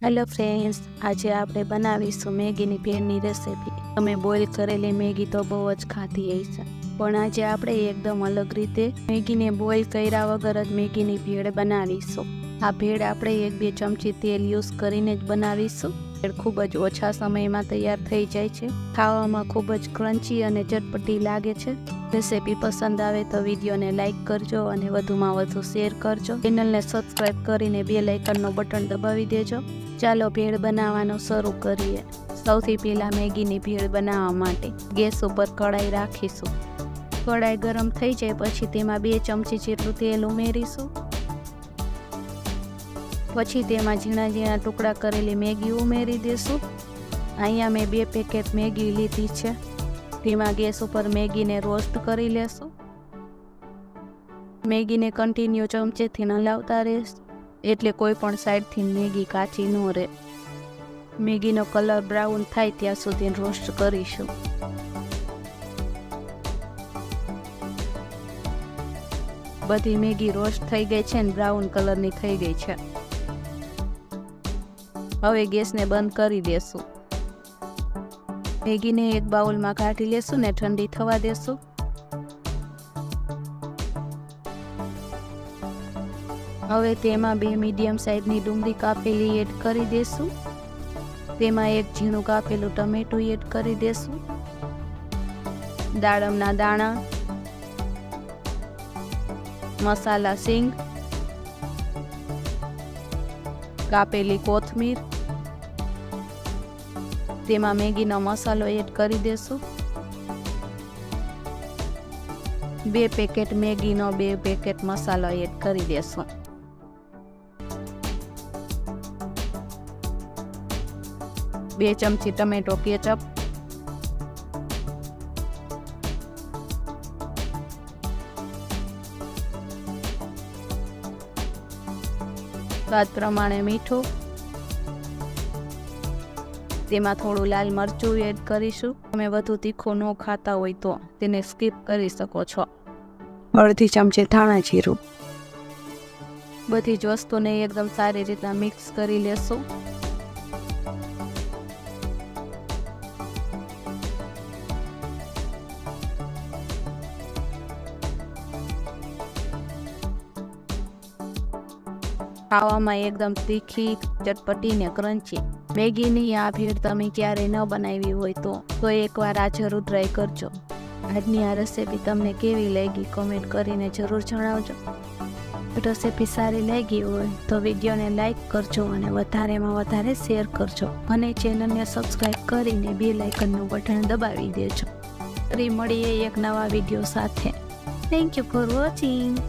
Hello friends, આજે આપણે બનાવીશું મેગીની ભેળની રેસીપી। તમે બોઇલ કરેલી મેગી તો બહુ જ ખાધી હશે, પણ આજે આપણે એકદમ અલગ રીતે મેગીને બોઇલ કર્યા વગર જ મેગીની ભેળ બનાવીશું। આ ભેળ આપણે 1-2 ચમચી તેલ યુઝ કરીને જ બનાવીશું। ભેળ ખૂબ જ ઓછા સમયમાં તૈયાર થઈ જાય છે, ખાવામાં ખૂબ જ ક્રન્ચી અને ચટપટી લાગે છે। રેસીપી પસંદ આવે તો વિડીયોને લાઇક કરજો અને વધુમાં વધુ શેર કરજો। ચેનલને સબસ્ક્રાઈબ કરીને બેલ આઇકનનો બટન દબાવી દેજો। ચાલો ભેળ બનાવવાનું શરૂ કરીએ। સૌથી પહેલાં મેગીની ભેળ બનાવવા માટે ગેસ ઉપર કઢાઈ રાખીશું। કઢાઈ ગરમ થઈ જાય પછી તેમાં 2 ચમચી જેટલું તેલ ઉમેરીશું। પછી તેમાં ઝીણા ઝીણા ટુકડા કરેલી મેગી ઉમેરી દઈશું। અહીંયા મેં 2 પેકેટ મેગી લીધી છે। તેમાં ગેસ ઉપર મેગીને રોસ્ટ કરી લેશું। મેગીને કન્ટિન્યુ ચમચેથી હલાવતા રહેશું, એટલે કોઈ પણ સાઈડથી મેગી કાચી ન રહે। મેગીનો કલર બ્રાઉન થાય ત્યાં સુધી રોસ્ટ કરીશું। બધી મેગી રોસ્ટ થઈ ગઈ છે અને બ્રાઉન કલરની થઈ ગઈ છે। હવે ગેસને બંધ કરી દેશું। મેગીને એક બાઉલમાં કાઢી લેશું ને ઠંડી થવા દેશું। હવે તેમાં 2 મીડિયમ સાઇઝની ડુંગળી કાપેલી એડ કરી દેશું। તેમાં 1 ઝીણું કાપેલું ટમેટું એડ કરી દેશું। દાડમના દાણા, મસાલા સિંગ, કાપેલી કોથમીર, તેમાં મેગીનો મસાલો એડ કરી દેશું। 2 પેકેટ મેગીનો 2 પેકેટ મસાલો એડ કરી દેશું। બે ચમચી ટમેટો કેચઅપ, સ્વાદ પ્રમાણે મીઠું, તેમાં થોડું લાલ મરચું એડ કરીશું। તમે વધુ તીખું ન ખાતા હોય તો તેને સ્કીપ કરી શકો છો। અડધી ચમચી ધાણા જીરું। બધી જ વસ્તુને એકદમ સારી રીતના મિક્સ કરી લેશું। ખાવામાં એકદમ તીખી, ચટપટી ને ક્રન્ચી મેગીની આ ભેળ તમે ક્યારેય ન બનાવી હોય તો એકવાર આ જરૂર ટ્રાય કરજો। આજની આ રેસીપી તમને કેવી લાગી કમેન્ટ કરીને જરૂર જણાવજો। રેસીપી સારી લાગી હોય તો વિડીયોને લાઇક કરજો અને વધારેમાં વધારે શેર કરજો અને ચેનલને સબસ્ક્રાઈબ કરીને બેલ આઇકનનું બટન દબાવી દેજો। ફરી મળીએ એક નવા વિડીયો સાથે। Thank you for watching.